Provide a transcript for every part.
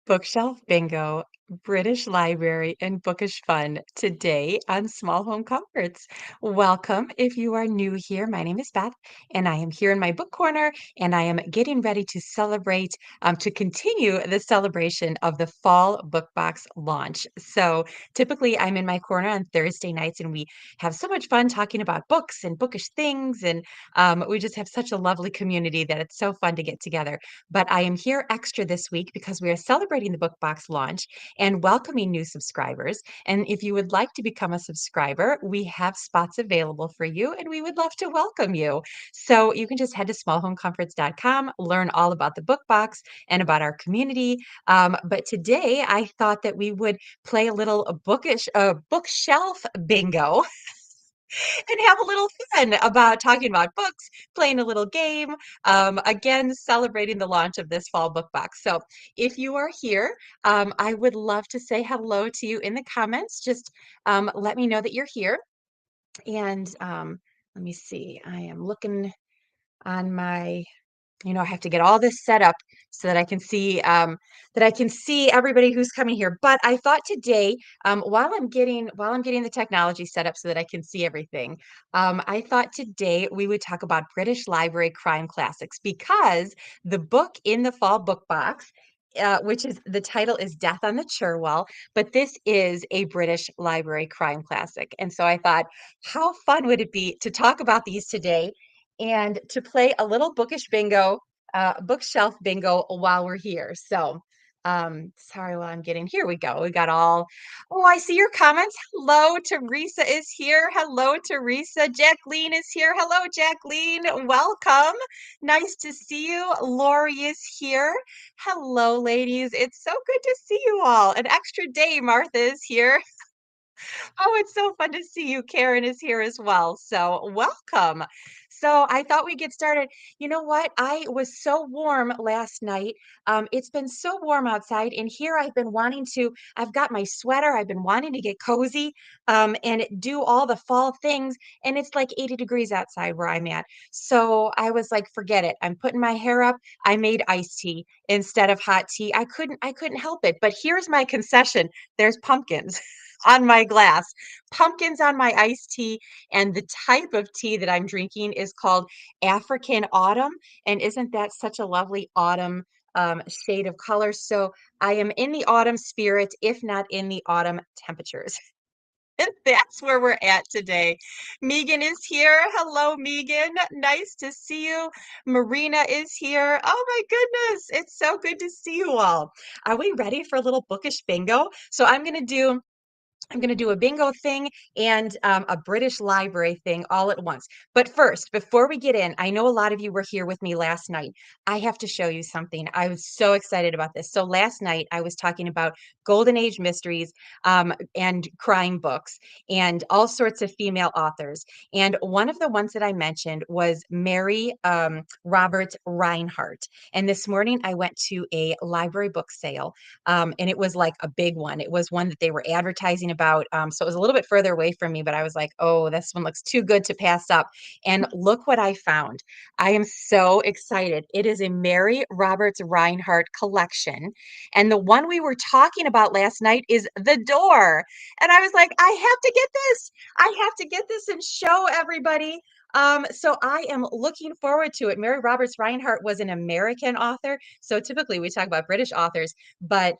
Bookshelf Bingo, British Library, and Bookish Fun today on Small Home Comforts. Welcome. If you are new here, my name is Beth, and I am here in my book corner, and I am getting ready to celebrate, to continue the celebration of the fall book box launch. So typically, I'm in my corner on Thursday nights, and we have so much fun talking about books and bookish things, and we just have such a lovely community that it's so fun to get together. But I am here extra this week because we are celebrating the book box launch and welcoming new subscribers. And if you would like to become a subscriber, we have spots available for you and we would love to welcome you. So you can just head to smallhomecomforts.com, learn all about the book box and about our community. But today I thought that we would play a little bookshelf bingo and have a little fun about talking about books, playing a little game, again, celebrating the launch of this fall book box. So if you are here, I would love to say hello to you in the comments. Just let me know that you're here. And let me see, I am looking on my I have to get all this set up so that I can see everybody who's coming here. But I thought today, while I'm getting the technology set up so that I can see everything, I thought today we would talk about British Library crime classics because the book in the fall book box. Which is the title is Death on the Cherwell, but this is a British Library crime classic. And so I thought, how fun would it be to talk about these today and to play a little bookish bingo, bookshelf bingo while we're here. So, sorry, while I'm getting here we go. We got all, oh, I see your comments. Hello, Teresa is here. Hello, Teresa. Jacqueline is here. Hello, Jacqueline. Welcome. Nice to see you. Lori is here. Hello, ladies. It's so good to see you all. An extra day, Martha is here. Oh, it's so fun to see you. Karen is here as well. So, welcome. So, I thought we'd get started. You know what? I was so warm last night. It's been so warm outside, and here I've got my sweater. I've been wanting to get cozy and do all the fall things, and it's like 80 degrees outside where I'm at. So, I was like, forget it. I'm putting my hair up. I made iced tea instead of hot tea. I couldn't help it. But here's my concession. There's pumpkins on my glass, pumpkins on my iced tea, and the type of tea that I'm drinking is called African Autumn. And isn't that such a lovely autumn shade of color? So I am in the autumn spirit, if not in the autumn temperatures. And that's where we're at today. Megan is here. Hello, Megan. Nice to see you. Marina is here. Oh my goodness. It's so good to see you all. Are we ready for a little bookish bingo? So I'm going to do a bingo thing and a British Library thing all at once. But first, before we get in, I know a lot of you were here with me last night. I have to show you something. I was so excited about this. So last night, I was talking about Golden Age mysteries and crime books and all sorts of female authors. And one of the ones that I mentioned was Mary Roberts Reinhardt. And this morning, I went to a library book sale and it was like a big one. It was one that they were advertising about. So it was a little bit further away from me, but I was like, oh, this one looks too good to pass up. And look what I found. I am so excited. It is a Mary Roberts Reinhardt collection. And the one we were talking about last night is The Door. And I was like, I have to get this. I have to get this and show everybody. So I am looking forward to it. Mary Roberts Reinhardt was an American author. So typically we talk about British authors, but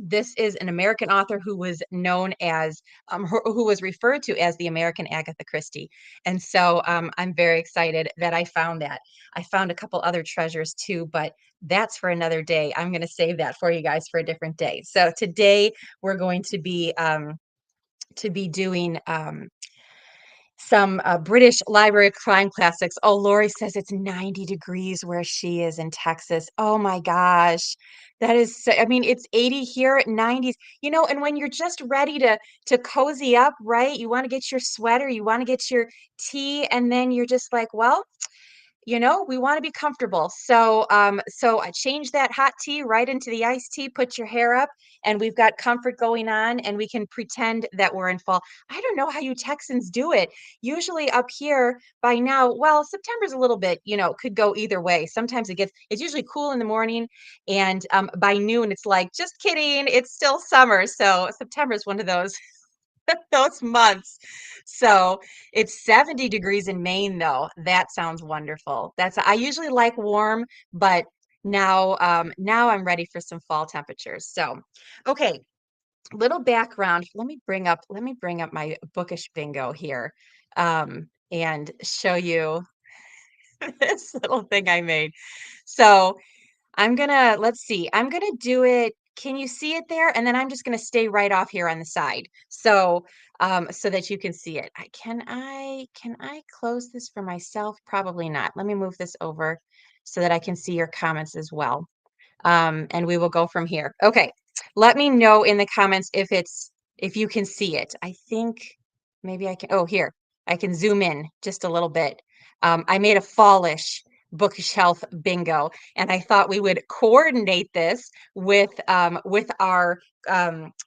this is an American author who was known as, who was referred to as the American Agatha Christie. And so I'm very excited that I found that. I found a couple other treasures too, but that's for another day. I'm going to save that for you guys for a different day. So today we're going to be doing some British Library crime classics. Oh, Lori says it's 90 degrees where she is in Texas. Oh my gosh. That is so, I mean, it's 80 here at 90s. And when you're just ready to cozy up, right? You want to get your sweater, you want to get your tea, and then you're just like, well, we want to be comfortable. So I change that hot tea right into the iced tea, put your hair up, and we've got comfort going on, and we can pretend that we're in fall. I don't know how you Texans do it. Usually up here by now, well, September's a little bit, could go either way. Sometimes it's usually cool in the morning, and by noon, it's like, just kidding, it's still summer. So September is one of those those months. So it's 70 degrees in Maine, though. That sounds wonderful. I usually like warm, but now I'm ready for some fall temperatures. So, okay, little background. Let me bring up my bookish bingo here, and show you this little thing I made. So let's see, I'm gonna do it. Can you see it there? And then I'm just gonna stay right off here on the side. So that you can see it. Can I close this for myself? Probably not. Let me move this over so that I can see your comments as well. And we will go from here. Okay. Let me know in the comments if you can see it. I think maybe I can. Oh, here. I can zoom in just a little bit. I made a fallish bookshelf bingo, and I thought we would coordinate this with our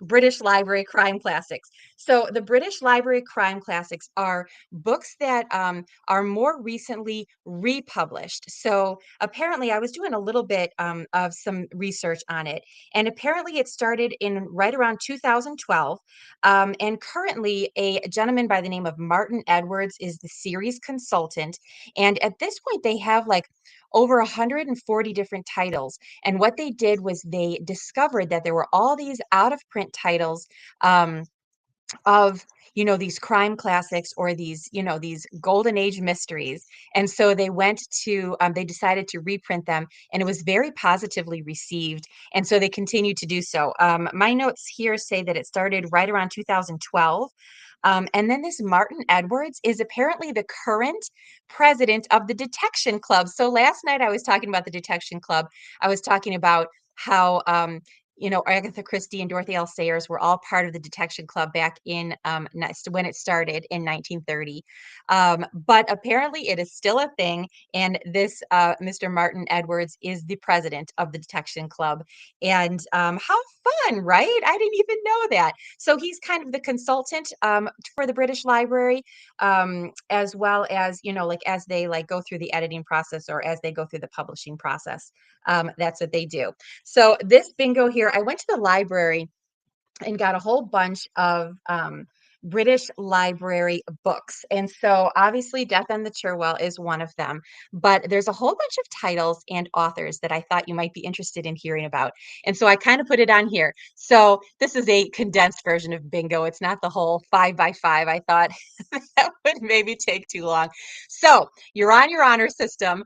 British Library crime classics. So the British Library crime classics are books that are more recently republished. So apparently, I was doing a little bit of some research on it, and apparently it started in right around 2012. And currently, a gentleman by the name of Martin Edwards is the series consultant. And at this point, they have like over 140 different titles. And what they did was they discovered that there were all these out of print titles. Of these crime classics, or these golden age mysteries. And so they decided to reprint them, and it was very positively received, and so they continue to do so. My notes here say that it started right around 2012. And then this Martin Edwards is apparently the current president of the Detection Club. So last night I was talking about the Detection Club. I was talking about how Agatha Christie and Dorothy L. Sayers were all part of the Detection Club back in when it started in 1930. But apparently it is still a thing. And this Mr. Martin Edwards is the president of the Detection Club. And how fun, right? I didn't even know that. So he's kind of the consultant for the British Library, as well as, like as they like go through the editing process, or as they go through the publishing process. That's what they do. So this bingo here, I went to the library and got a whole bunch of British Library books. And so obviously Death on the Cherwell is one of them, but there's a whole bunch of titles and authors that I thought you might be interested in hearing about. And so I kind of put it on here. So this is a condensed version of bingo. It's not the whole 5 by 5. I thought that would maybe take too long. So you're on your honor system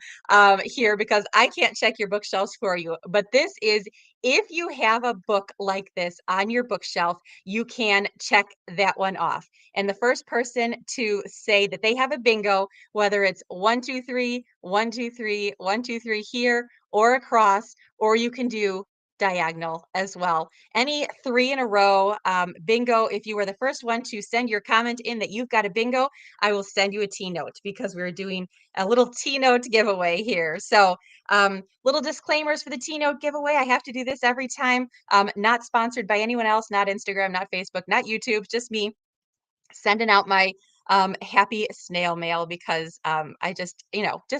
here, because I can't check your bookshelves for you. But this is, if you have a book like this on your bookshelf, you can check that one off. And the first person to say that they have a bingo, whether it's 1, 2, 3, 1, 2, 3, 1, 2, 3 here or across, or you can do diagonal as well. Any 3 in a row bingo. If you were the first one to send your comment in that you've got a bingo, I will send you a T note, because we're doing a little T note giveaway here. So little disclaimers for the T note giveaway. I have to do this every time. Not sponsored by anyone else, not Instagram, not Facebook, not YouTube, just me sending out my happy snail mail, because I just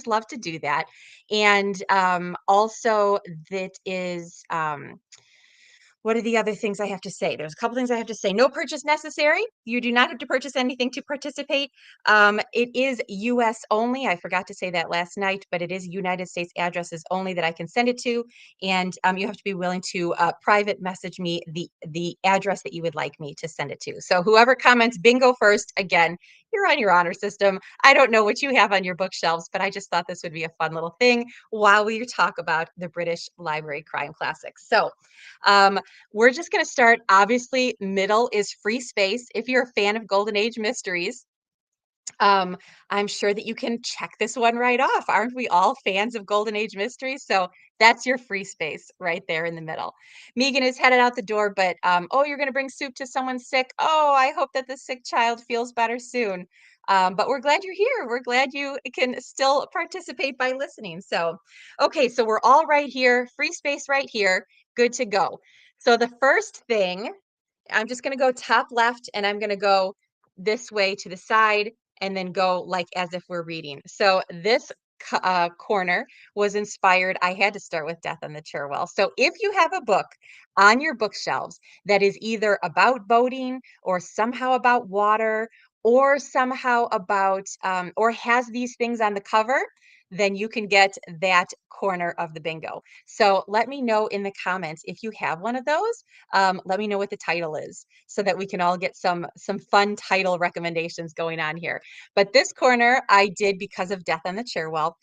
love to do that. And also that is what are the other things I have to say? There's a couple things I have to say. No purchase necessary. You do not have to purchase anything to participate. It is US only. I forgot to say that last night, but it is United States addresses only that I can send it to. And you have to be willing to private message me the address that you would like me to send it to. So whoever comments bingo first, again, you're on your honor system. I don't know what you have on your bookshelves, but I just thought this would be a fun little thing while we talk about the British Library crime classics. So we're just going to start. Obviously, middle is free space. If you're a fan of Golden Age mysteries, I'm sure that you can check this one right off. Aren't we all fans of Golden Age mysteries? So that's your free space right there in the middle. Megan is headed out the door, but oh, you're going to bring soup to someone sick. Oh, I hope that the sick child feels better soon. But we're glad you're here. We're glad you can still participate by listening. So, okay, so we're all right here, free space right here, good to go. So, the first thing, I'm just going to go top left and I'm going to go this way to the side and then go like as if we're reading. So, this corner was inspired. I had to start with Death on the Cherwell. So, if you have a book on your bookshelves that is either about boating or somehow about water or somehow about or has these things on the cover, then you can get that corner of the bingo. So let me know in the comments if you have one of those. Let me know what the title is so that we can all get some fun title recommendations going on here. But this corner I did because of Death on the Chairwell,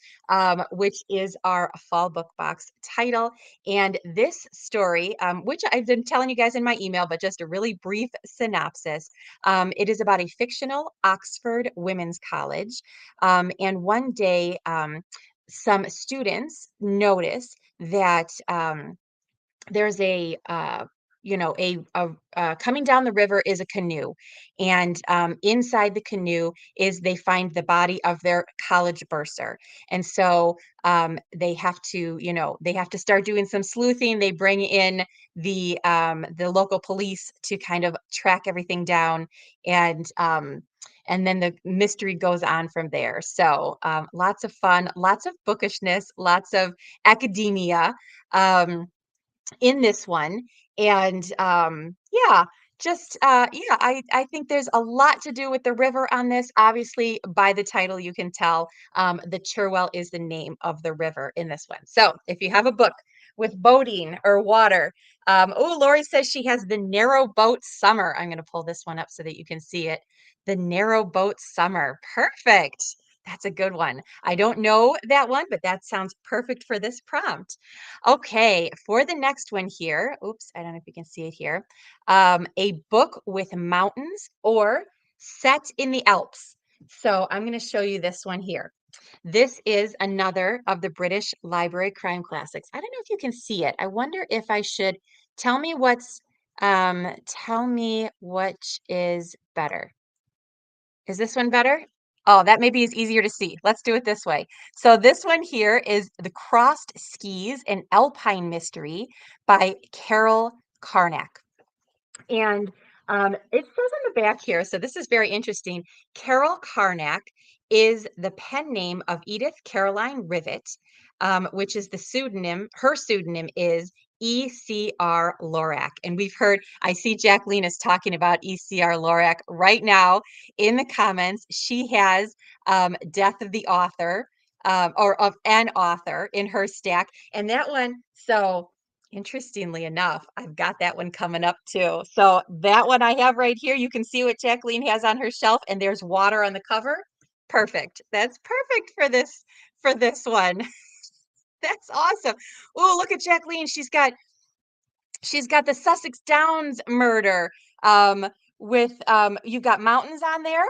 which is our fall book box title. And this story, which I've been telling you guys in my email, but just a really brief synopsis. It is about a fictional Oxford women's college. And one day, some students notice that there's coming down the river is a canoe, and inside the canoe is they find the body of their college bursar, and so they have to, they have to start doing some sleuthing. They bring in the local police to kind of track everything down, and and then the mystery goes on from there. So lots of fun, lots of bookishness, lots of academia. In this one. And yeah, just yeah, I think there's a lot to do with the river on this. Obviously, by the title, you can tell the Cherwell is the name of the river in this one. So if you have a book with boating or water, oh, Lori says she has the Narrow Boat Summer. I'm going to pull this one up so that you can see it. The Narrow Boat Summer. Perfect. That's a good one. I don't know that one, but that sounds perfect for this prompt. Okay, for the next one here, oops, I don't know if you can see it here. A book with mountains or set in the Alps. So I'm going to show you this one here. This is another of the British Library crime classics. I don't know if you can see it. I wonder if I should tell me which is better. Is this one better? Oh, that maybe is easier to see. Let's do it this way. So this one here is The Crossed Skis, an Alpine Mystery by Carol Carnac. And it says on the back here, so this is very interesting. Carol Carnac is the pen name of Edith Caroline Rivet, which is the pseudonym. Her pseudonym is E.C.R. Lorac. And we've heard, I see Jacqueline is talking about E.C.R. Lorac right now in the comments. She has Death of the Author or of an author in her stack. And that one, so interestingly enough, I've got that one coming up too. So that one I have right here. You can see what Jacqueline has on her shelf, and there's water on the cover. Perfect. That's perfect for this one. That's awesome. Oh, look at Jacqueline. She's got the Sussex Downs murder. With you've got mountains on there.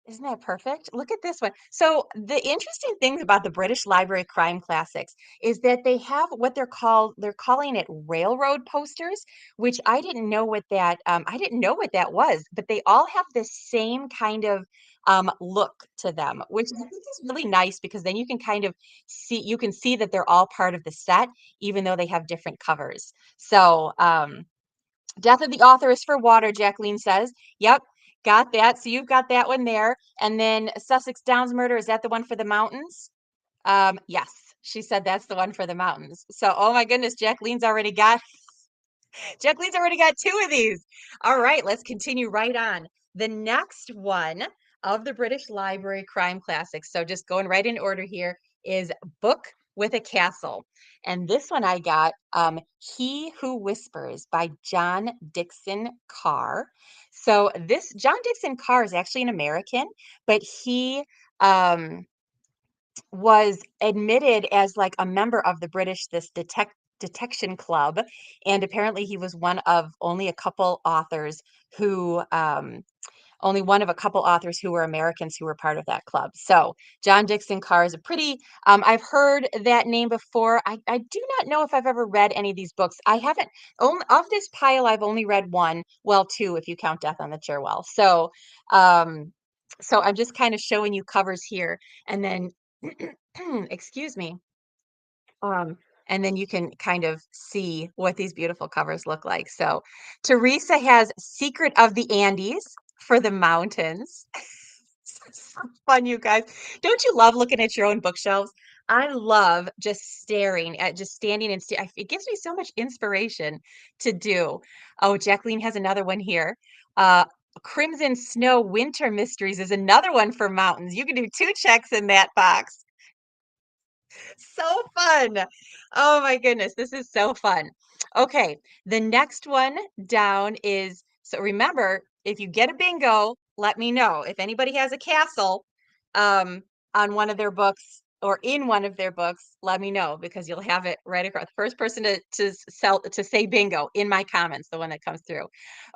Isn't that perfect? Look at this one. So the interesting thing about the British Library crime classics is that they have what they're calling it railroad posters, which I didn't know what that was, but they all have the same kind of look to them, which I think is really nice because then you can see that they're all part of the set, even though they have different covers. So Death of the Author is for water, Jacqueline says. Yep, got that. So you've got that one there. And then Sussex Downs Murder, is that the one for the mountains? Yes, she said that's the one for the mountains. So, oh my goodness, Jacqueline's already got two of these. All right, let's continue right on. The next one of the British Library crime classics, so just going right in order here, is Book with a Castle. And this one I got He Who Whispers by John Dixon Carr. So this John Dixon Carr is actually an American, but he was admitted as like a member of the British this detection club, and apparently he was who only one of a couple authors who were Americans who were part of that club. So John Dixon Carr is a pretty I've heard that name before. I do not know if I've ever read any of these books. I haven't only of this pile I've only read one, well, two if you count Death on the Chairwell. So So I'm just kind of showing you covers here, and then excuse me. Um, and then you can kind of see what these beautiful covers look like. So Teresa has Secret of the Andes for the mountains. So fun, you guys. Don't you love looking at your own bookshelves? I love just staring at just standing and it gives me so much inspiration to do. Oh, Jacqueline has another one here. Uh, Crimson Snow Winter Mysteries is another one for mountains. You can do two checks in that box. So fun. Oh my goodness, this is so fun. Okay, the next one down is so remember, if you get a bingo, let me know. If anybody has a castle um on one of their books or in one of their books, let me know because you'll have it right across. First person to say bingo in my comments, the one that comes through.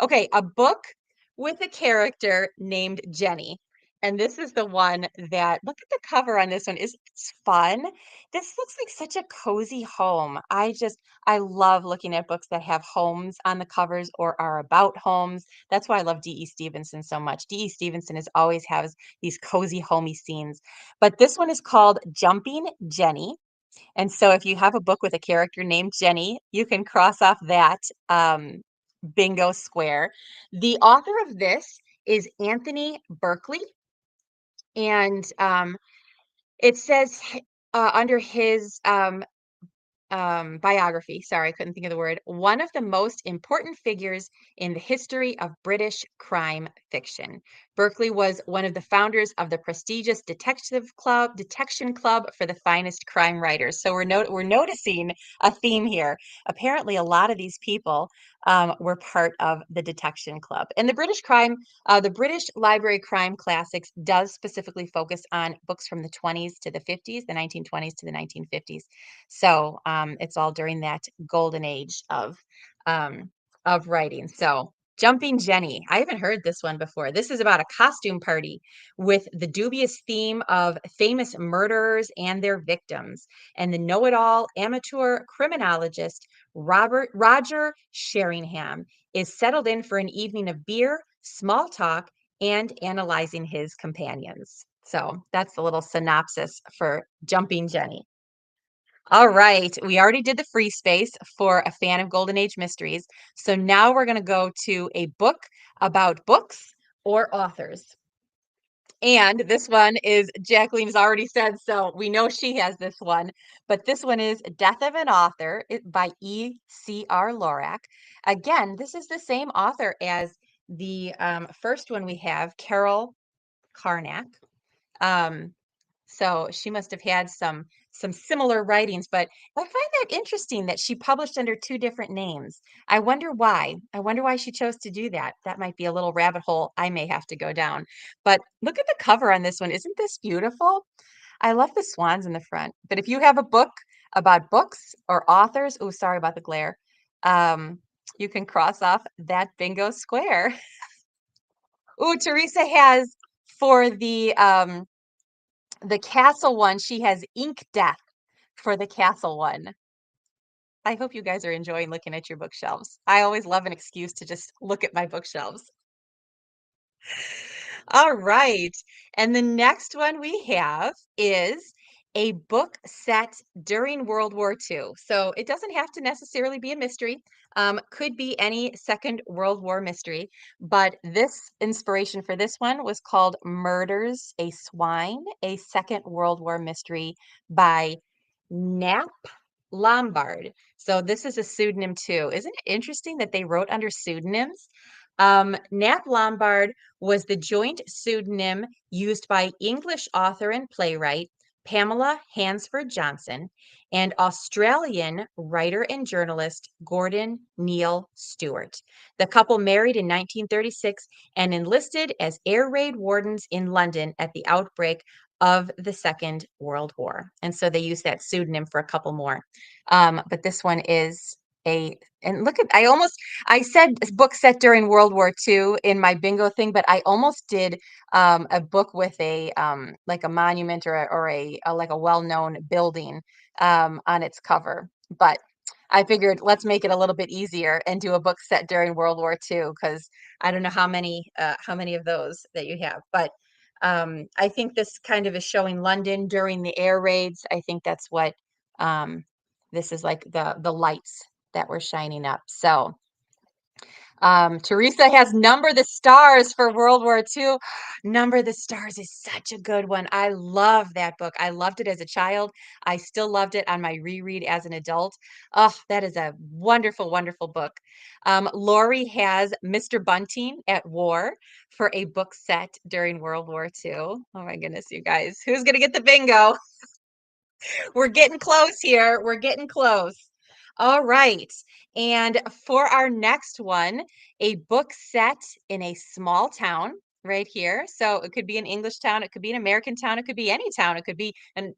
Okay, a book with a character named Jenny. And this is the one that look at the cover on this one. Is it's fun? This looks like such a cozy home. I love looking at books that have homes on the covers or are about homes. That's why I love D.E. Stevenson so much. D.E. Stevenson is always has these cozy, homey scenes. But this one is called Jumping Jenny. And so if you have a book with a character named Jenny, you can cross off that bingo square. The author of this is Anthony Berkeley. And it says under his biography, sorry, I couldn't think of the word, one of the most important figures in the history of British crime fiction. Berkeley was one of the founders of the prestigious detection club for the finest crime writers. So we're noticing a theme here. Apparently, a lot of these people were part of the detection club. And the British Library Crime Classics does specifically focus on books from the 20s to the 50s, the 1920s to the 1950s. So it's all during that golden age of writing. So Jumping Jenny. I haven't heard this one before. This is about a costume party with the dubious theme of famous murderers and their victims. And the know-it-all amateur criminologist Roger Sheringham is settled in for an evening of beer, small talk, and analyzing his companions. So that's the little synopsis for Jumping Jenny. All right, we already did the free space for a fan of Golden Age mysteries. So now we're going to go to a book about books or authors. And this one is Jacqueline's already said, so we know she has this one. But this one is Death of an Author by E.C.R. Lorac. Again, this is the same author as the first one we have, Carol Carnac. Um, so she must have had some similar writings, but I find that interesting that she published under two different names. I wonder why. I wonder why she chose to do that. That might be a little rabbit hole I may have to go down. But look at the cover on this one. Isn't this beautiful? I love the swans in the front. But if you have a book about books or authors, oh, sorry about the glare. Um, you can cross off that bingo square. Oh, Teresa has for the castle one, she has ink death for the castle one. I hope you guys are enjoying looking at your bookshelves. I always love an excuse to just look at my bookshelves. All right. And the next one we have is a book set during World War II. So it doesn't have to necessarily be a mystery, could be any Second World War mystery. But this inspiration for this one was called Murders a Swine, a Second World War mystery by Knapp Lombard. So this is a pseudonym too. Isn't it interesting that they wrote under pseudonyms? Knapp Lombard was the joint pseudonym used by English author and playwright Pamela Hansford Johnson and Australian writer and journalist Gordon Neil Stewart. The couple married in 1936 and enlisted as air raid wardens in London at the outbreak of the Second World War. And so they used that pseudonym for a couple more. But this one is and look at, I said book set during World War II in my bingo thing, but I almost did a book with a like a monument or a like a well-known building on its cover. But I figured let's make it a little bit easier and do a book set during World War II because I don't know how many of those that you have. But I think this kind of is showing London during the air raids. I think that's what this is like the lights that were shining up. So Teresa has Number the Stars for World War II. Number the Stars is such a good one. I love that book. I loved it as a child. I still loved it on my reread as an adult. Oh, that is a wonderful, wonderful book. Lori has Mr. Bunting at War for a book set during World War II. Oh my goodness, you guys. Who's going to get the bingo? We're getting close here. We're getting close. All right. And for our next one, a book set in a small town right here. So it could be an English town, it could be an American town, it could be any town, it could be, and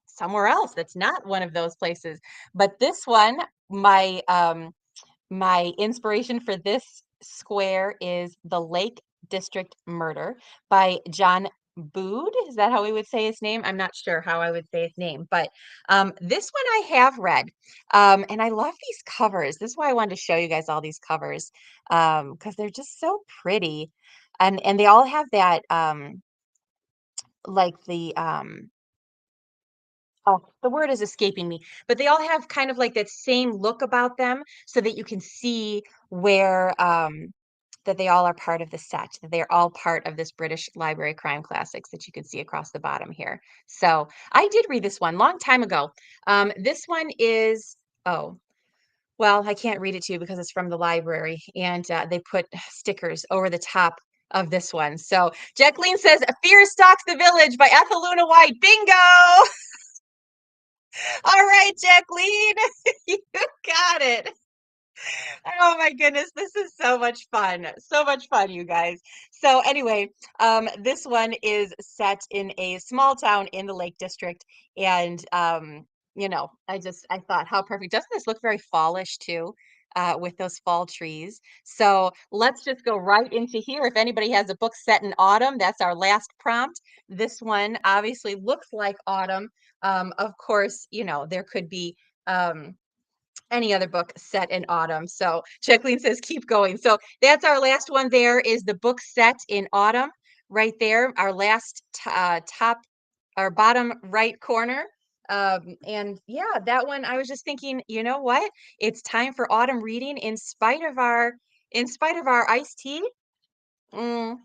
somewhere else that's not one of those places. But this one, my inspiration for this square is The Lake District Murder by John Bood. Is that how we would say his name? I'm not sure how I would say his name, but this one I have read, and I love these covers. This is why I wanted to show you guys all these covers, because they're just so pretty, and they all have that like oh, the word is escaping me, but they all have kind of like that same look about them so that you can see where that they all are part of the set, that they're all part of this British Library crime classics that you can see across the bottom here. So I did read this one long time ago. This one is, oh, well, I can't read it to you because it's from the library and they put stickers over the top of this one. So Jacqueline says, Fear Stalks the Village by Ethel Luna White. Bingo! All right, Jacqueline, you got it. Oh my goodness, this is so much fun. So much fun, you guys. So anyway, this one is set in a small town in the Lake District. And I thought how perfect. Doesn't this look very fallish too? With those fall trees. So let's just go right into here. If anybody has a book set in autumn, that's our last prompt. This one obviously looks like autumn. Of course, there could be any other book set in autumn. So Jacqueline says, keep going. So that's our last one. There is the book set in autumn right there. Our last top or bottom right corner. And yeah, that one, I was just thinking, you know what? It's time for autumn reading in spite of our iced tea. Mm,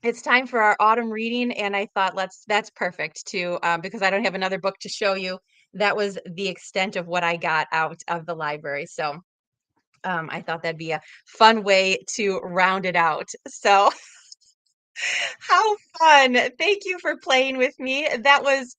it's time for our autumn reading, and I thought that's perfect too, because I don't have another book to show you. That was the extent of what I got out of the library. So I thought that'd be a fun way to round it out. So how fun. Thank you for playing with me. That was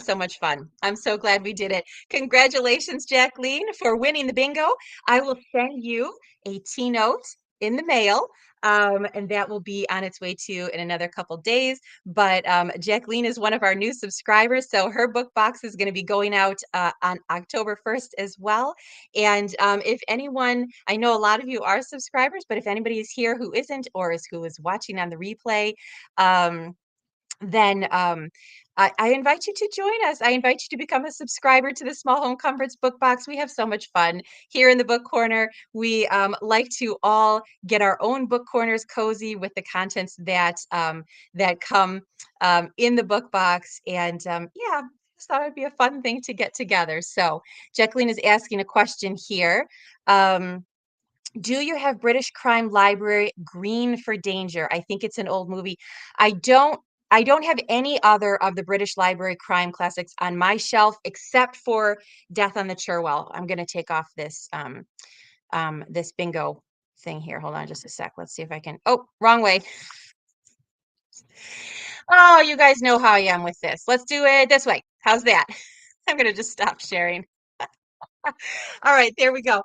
so much fun. I'm so glad we did it. Congratulations, Jacqueline, for winning the bingo. I will send you a tea note in the mail. And that will be on its way to you in another couple days. But Jacqueline is one of our new subscribers, so her book box is going to be going out on October 1st as well. And if anyone, I know a lot of you are subscribers, but if anybody is here who isn't, or who is watching on the replay, then I invite you to join us. I invite you to become a subscriber to the Small Home Comforts book box. We have so much fun here in the book corner. We like to all get our own book corners cozy with the contents that come in the book box. And yeah, just thought it'd be a fun thing to get together. So Jacqueline is asking a question here. Do you have British Crime Library Green for Danger? I think it's an old movie. I don't I don't have any other of the British Library crime classics on my shelf except for Death on the Cherwell. I'm going to take off this bingo thing here. Hold on just a sec. Let's see if I can. Oh, wrong way. Oh, you guys know how I am with this. Let's do it this way. How's that? I'm going to just stop sharing. All right, there we go.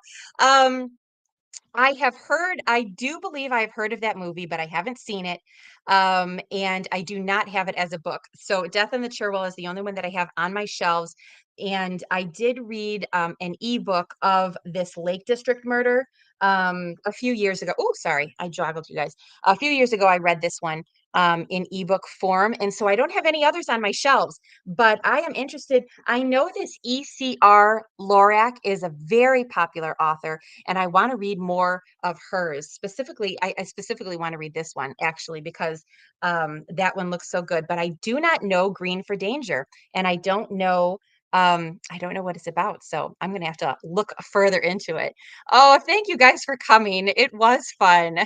I do believe I've heard of that movie, but I haven't seen it. And I do not have it as a book. So Death in the Cherwell is the only one that I have on my shelves. And I did read an ebook of this Lake District murder a few years ago. Oh, sorry, I joggled you guys. A few years ago, I read this one. in ebook form. And so I don't have any others on my shelves, but I am interested. I know this ECR Lorac is a very popular author, and I want to read more of hers. Specifically, I specifically want to read this one actually because that one looks so good. But I do not know Green for Danger, and I don't know what it's about, so I'm gonna have to look further into it. Oh, thank you guys for coming. It was fun.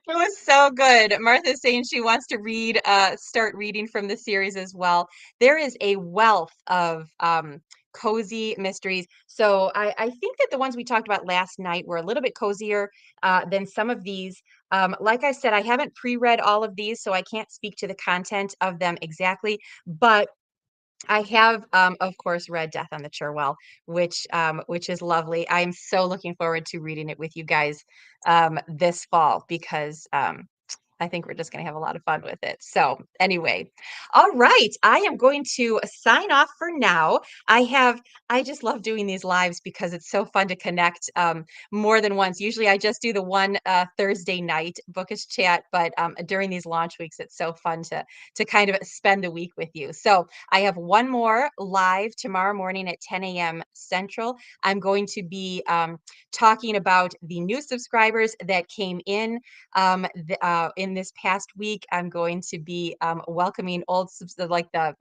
It was so good. Martha's saying she wants to start reading from the series as well. There is a wealth of cozy mysteries. So I think that the ones we talked about last night were a little bit cozier than some of these. Like I said, I haven't pre-read all of these, so I can't speak to the content of them exactly, but I have, of course, read Death on the Cherwell, which is lovely. I am so looking forward to reading it with you guys this fall because I think we're just going to have a lot of fun with it. So, anyway, all right. I am going to sign off for now. I just love doing these lives because it's so fun to connect more than once. Usually I just do the one Thursday night bookish chat, but during these launch weeks, it's so fun to kind of spend the week with you. So, I have one more live tomorrow morning at 10 a.m. Central. I'm going to be talking about the new subscribers that came in this past week. I'm going to be welcoming like the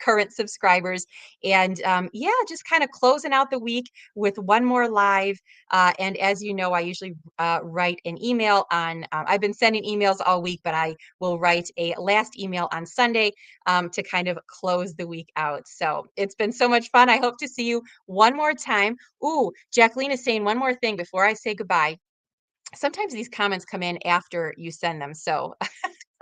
current subscribers, and yeah, just kind of closing out the week with one more live. And as you know, I usually write an email on. I've been sending emails all week, but I will write a last email on Sunday to kind of close the week out. So it's been so much fun. I hope to see you one more time. Ooh, Jacqueline is saying one more thing before I say goodbye. Sometimes these comments come in after you send them, so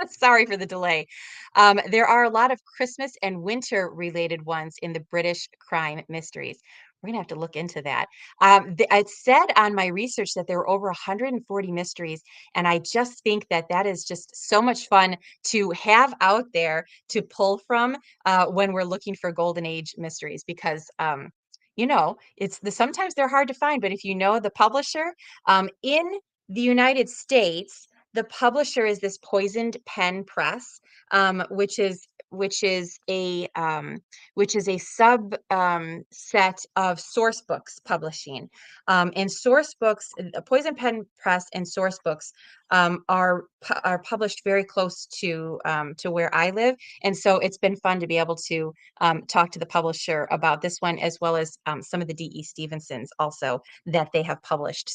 sorry for the delay. There are a lot of Christmas and winter related ones in the British crime mysteries. We're gonna have to look into that. It said on my research that there were over 140 mysteries, and I just think that that is just so much fun to have out there to pull from when we're looking for golden age mysteries because sometimes they're hard to find, but if you know the publisher, in the United States, the publisher is this Poisoned Pen Press, which is a sub set of Source Books Publishing. And Source Books, Poison Pen Press and Source Books are published very close to where I live, and so it's been fun to be able to talk to the publisher about this one as well as some of the D.E. Stevensons also that they have published.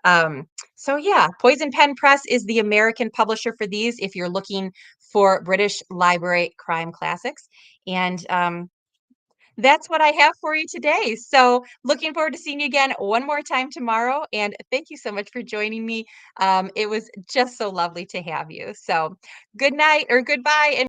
Um, so yeah, Poison Pen Press is the American publisher for these if you're looking for British Library crime classics. And that's what I have for you today. So looking forward to seeing you again one more time tomorrow. And thank you so much for joining me. It was just so lovely to have you. So good night or goodbye. And